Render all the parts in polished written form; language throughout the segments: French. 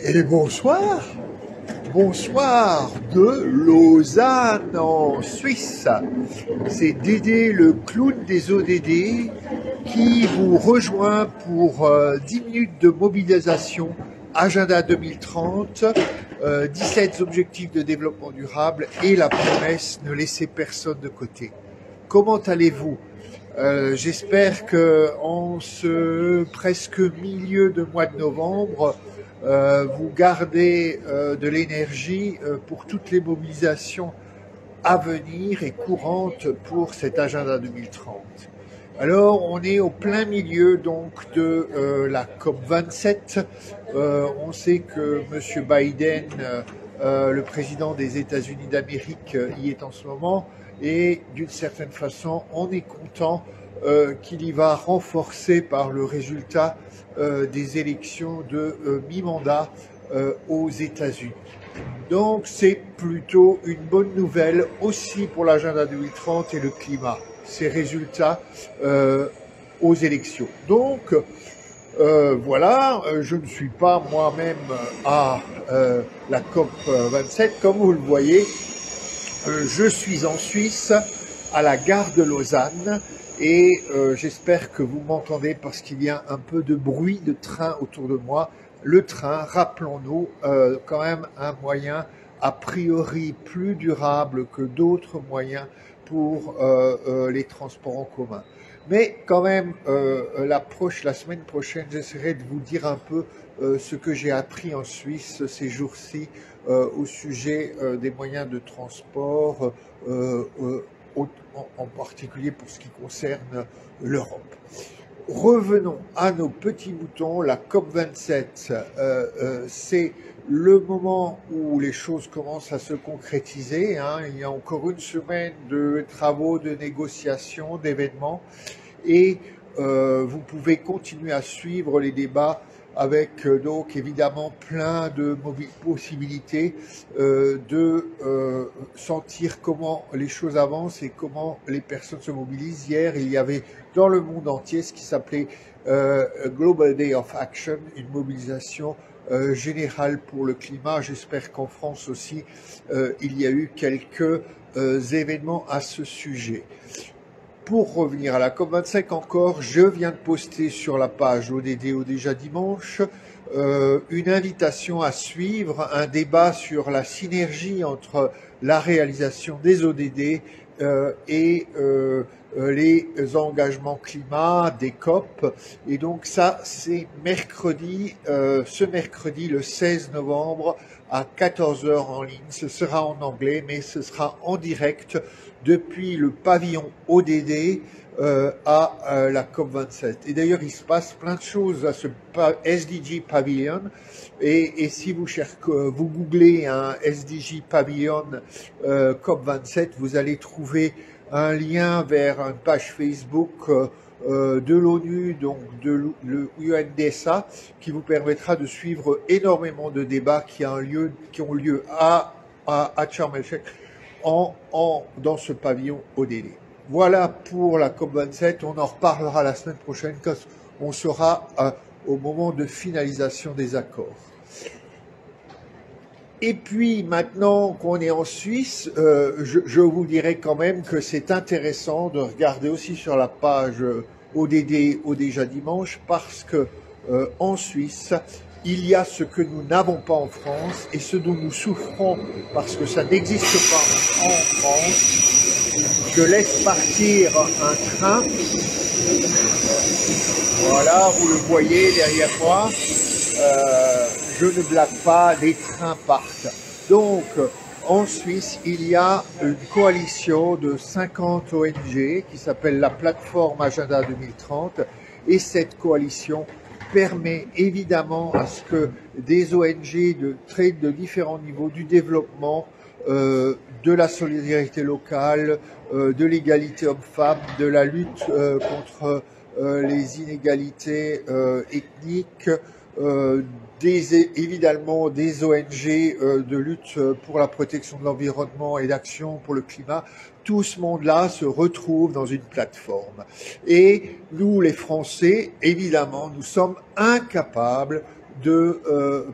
Et bonsoir, bonsoir de Lausanne en Suisse. C'est Dédé, le clown des ODD, qui vous rejoint pour 10 minutes de mobilisation Agenda 2030, 17 objectifs de développement durable et la promesse ne laisser personne de côté. Comment allez-vous? J'espère que en ce presque milieu de mois de novembre, vous gardez de l'énergie pour toutes les mobilisations à venir et courantes pour cet agenda 2030. Alors, on est au plein milieu donc de la COP27. On sait que M. Biden, le président des États-Unis d'Amérique, y est en ce moment. Et d'une certaine façon, on est content qu'il y va renforcer par le résultat des élections de mi-mandat aux États-Unis. Donc c'est plutôt une bonne nouvelle aussi pour l'agenda 2030 et le climat, ces résultats aux élections. Donc voilà, je ne suis pas moi-même à la COP27, comme vous le voyez. Je suis en Suisse, à la gare de Lausanne, et j'espère que vous m'entendez parce qu'il y a un peu de bruit de train autour de moi. Le train, rappelons-nous, quand même un moyen a priori plus durable que d'autres moyens pour les transports en commun. Mais quand même, la semaine prochaine, j'essaierai de vous dire un peu ce que j'ai appris en Suisse ces jours-ci au sujet des moyens de transport, en particulier pour ce qui concerne l'Europe. Revenons à nos petits moutons. La COP27, c'est le moment où les choses commencent à se concrétiser, hein. Il y a encore une semaine de travaux, de négociations, d'événements, et vous pouvez continuer à suivre les débats avec donc évidemment plein de possibilités de sentir comment les choses avancent et comment les personnes se mobilisent. Hier, il y avait dans le monde entier ce qui s'appelait Global Day of Action, une mobilisation générale pour le climat. J'espère qu'en France aussi, il y a eu quelques événements à ce sujet. Pour revenir à la COP25 encore, je viens de poster sur la page ODD déjà dimanche une invitation à suivre un débat sur la synergie entre la réalisation des ODD et les engagements climat des COP. Et donc ça, c'est mercredi, ce mercredi le 16 novembre à 14 h en ligne. Ce sera en anglais, mais ce sera en direct depuis le pavillon ODD à la COP27. Et d'ailleurs, il se passe plein de choses à ce SDG Pavilion. Et si vous cherchez, vous googlez un SDG Pavilion COP27, vous allez trouver un lien vers une page Facebook de l'ONU, donc de l'UNDSA, qui vous permettra de suivre énormément de débats qui ont lieu à Sharm el-Sheikh dans ce pavillon ODD. Voilà pour la COP27, on en reparlera la semaine prochaine quand on sera au moment de finalisation des accords. Et puis maintenant qu'on est en Suisse, je vous dirais quand même que c'est intéressant de regarder aussi sur la page ODD déjà dimanche, parce que en Suisse, il y a ce que nous n'avons pas en France et ce dont nous souffrons parce que ça n'existe pas en France. Je laisse partir un train. Voilà, vous le voyez derrière moi. Je ne blague pas, les trains partent. Donc, en Suisse, il y a une coalition de 50 ONG qui s'appelle la plateforme Agenda 2030, et cette coalition permet évidemment à ce que des ONG de différents niveaux du développement, de la solidarité locale, de l'égalité homme-femme, de la lutte contre les inégalités ethniques, évidemment des ONG de lutte pour la protection de l'environnement et d'action pour le climat. Tout ce monde-là se retrouve dans une plateforme. Et nous, les Français, évidemment, nous sommes incapables de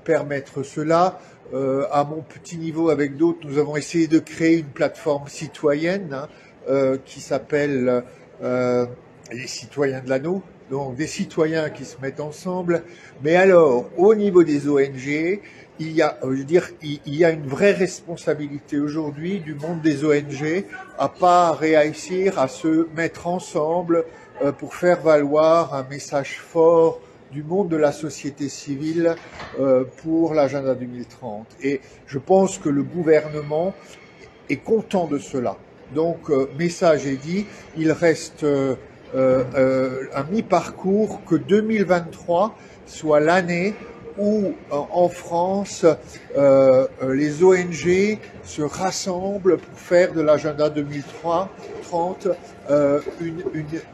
permettre cela. À mon petit niveau, avec d'autres, nous avons essayé de créer une plateforme citoyenne qui s'appelle les citoyens de l'anneau. Donc des citoyens qui se mettent ensemble. Mais alors, au niveau des ONG, il y a une vraie responsabilité aujourd'hui du monde des ONG à pas réussir à se mettre ensemble pour faire valoir un message fort du monde de la société civile pour l'agenda 2030. Et je pense que le gouvernement est content de cela. Donc, message est dit, il reste un mi-parcours, que 2023 soit l'année où en France les ONG se rassemblent pour faire de l'agenda 2030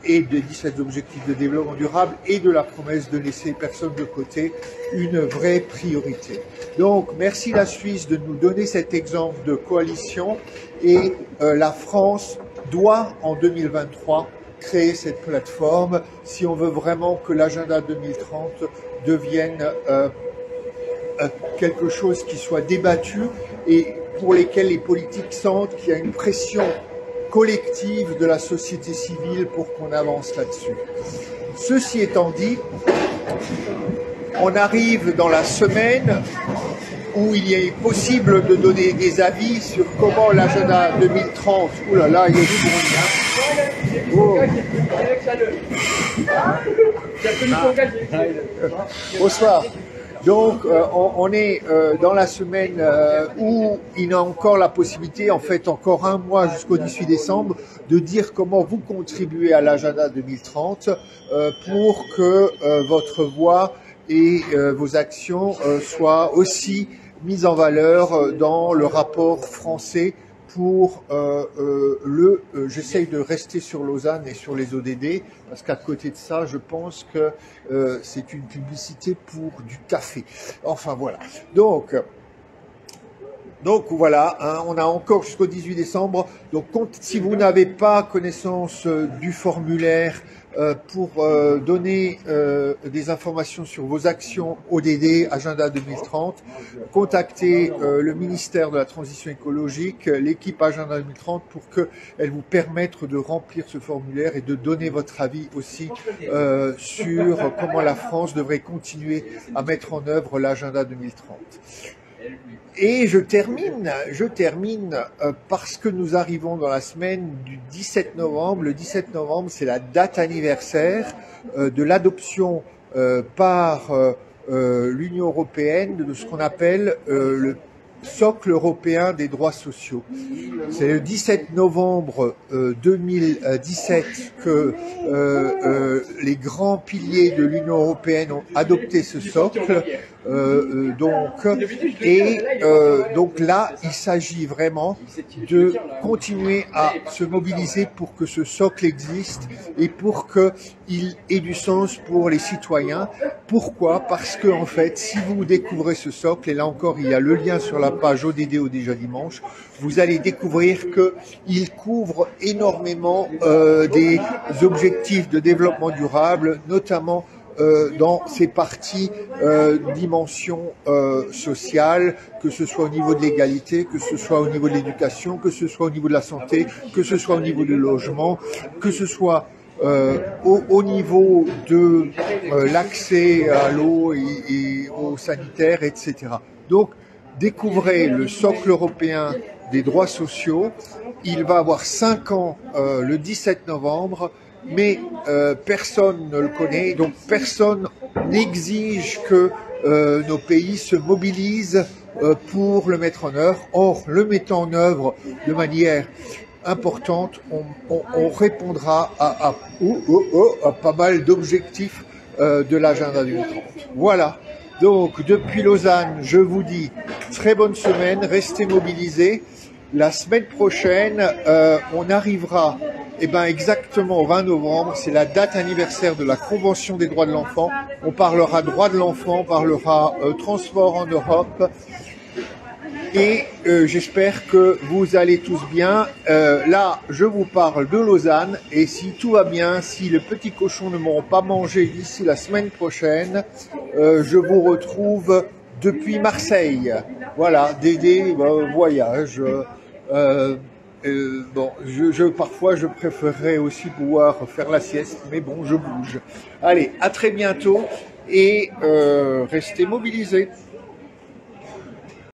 et des 17 objectifs de développement durable et de la promesse de laisser personne de côté une vraie priorité. Donc merci la Suisse de nous donner cet exemple de coalition et la France doit en 2023 créer cette plateforme si on veut vraiment que l'agenda 2030 devienne quelque chose qui soit débattu et pour lesquels les politiques sentent qu'il y a une pression collective de la société civile pour qu'on avance là-dessus. Ceci étant dit, on arrive dans la semaine où il est possible de donner des avis sur comment l'agenda 2030, ouh là là, il y a du bruit, hein. Oh. Bonsoir. Donc, on est dans la semaine où il y a encore la possibilité, en fait encore un mois jusqu'au 18 décembre, de dire comment vous contribuez à l'agenda 2030 pour que votre voix et vos actions soient aussi mises en valeur dans le rapport français pour j'essaye de rester sur Lausanne et sur les ODD, parce qu'à côté de ça, je pense que c'est une publicité pour du café. Enfin voilà. Donc voilà, hein, on a encore jusqu'au 18 décembre. Donc si vous n'avez pas connaissance du formulaire pour donner des informations sur vos actions ODD Agenda 2030, contactez le ministère de la Transition écologique, l'équipe Agenda 2030 pour qu'elle vous permette de remplir ce formulaire et de donner votre avis aussi sur comment la France devrait continuer à mettre en œuvre l'Agenda 2030. Et je termine parce que nous arrivons dans la semaine du 17 novembre. Le 17 novembre, c'est la date anniversaire de l'adoption par l'Union européenne de ce qu'on appelle le socle européen des droits sociaux. C'est le 17 novembre 2017 que les grands piliers de l'Union européenne ont adopté ce socle. Donc là, il s'agit vraiment de continuer à se mobiliser pour que ce socle existe et pour qu'il ait du sens pour les citoyens. Pourquoi? Parce que en fait, si vous découvrez ce socle, et là encore, il y a le lien sur la page ODD au déjà dimanche, vous allez découvrir qu'il couvre énormément des objectifs de développement durable, notamment dans ces parties dimension sociale, que ce soit au niveau de l'égalité, que ce soit au niveau de l'éducation, que ce soit au niveau de la santé, que ce soit au niveau du logement, que ce soit au niveau de l'accès à l'eau et aux sanitaires, etc. Donc, découvrez le socle européen des droits sociaux. Il va avoir 5 ans le 17 novembre, mais personne ne le connaît, donc personne n'exige que nos pays se mobilisent pour le mettre en œuvre. Or, le mettant en œuvre de manière importante, on répondra à pas mal d'objectifs de l'agenda 2030. Voilà. Donc, depuis Lausanne, je vous dis très bonne semaine, restez mobilisés. La semaine prochaine, on arrivera Eh ben exactement, au 20 novembre, c'est la date anniversaire de la Convention des droits de l'enfant. On parlera droits de l'enfant, on parlera transport en Europe. Et j'espère que vous allez tous bien. Là, je vous parle de Lausanne. Et si tout va bien, si les petits cochons ne m'auront pas mangé d'ici la semaine prochaine, je vous retrouve depuis Marseille. Voilà, Dédé voyage. Bon, parfois je préférerais aussi pouvoir faire la sieste, mais bon, je bouge. Allez, à très bientôt et restez mobilisés.